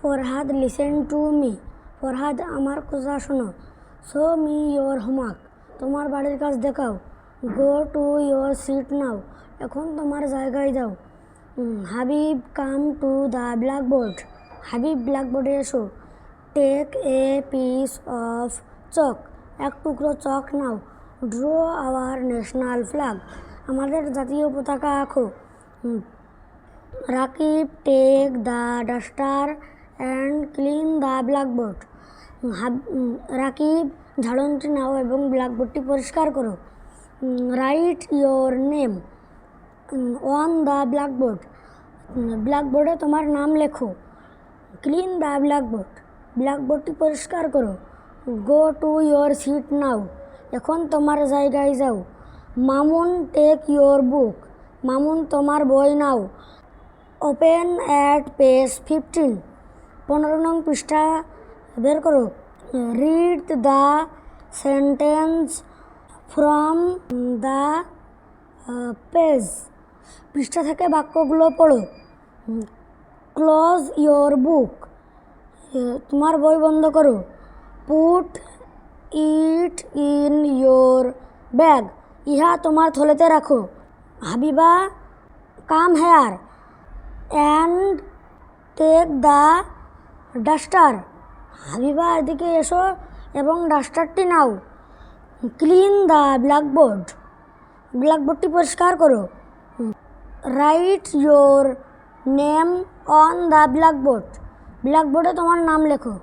Farhad listen to me. Farhad আমার কথা শোনো। Show me your homework. তোমার বাড়ির কাজ দেখাও। Go to your seat now. এখন তোমার জায়গায় যাও। Habib come to the blackboard. Habib ব্ল্যাকবোর্ডে এসো। Take a piece of chalk. এক টুকরো চক নাও। Draw our national flag. আমাদের জাতীয় পতাকা আঁকো। Rakib take the duster and clean the blackboard. Rakib ঝাড়ুটি নাও এবং ব্ল্যাকবোর্ডটি পরিষ্কার করো। Write your name on the blackboard. ব্ল্যাকবোর্ডে তোমার নাম লেখো। Clean the blackboard. ব্ল্যাকবোর্ডটি পরিষ্কার করো। Go to your seat now. এখন তোমার জায়গায় যাও। Mamun take your book. Mamun তোমার বই নাও। Open at page 15। 15 নং পৃষ্ঠা বের করো। Read the sentence from the page. পৃষ্ঠা থেকে বাক্যগুলো পড়ো। Close your book. তোমার বই বন্ধ করো। Put it in your bag. ইহা তোমার থলেতে রাখো। Habiba come here and take the duster. Habiba এদিকে এসো এবং ডাস্টারটি নাও। Clean the blackboard. ব্ল্যাকবোর্ডটি পরিষ্কার করো। Write your name on the blackboard. ব্ল্যাকবোর্ডে তোমার নাম লেখো।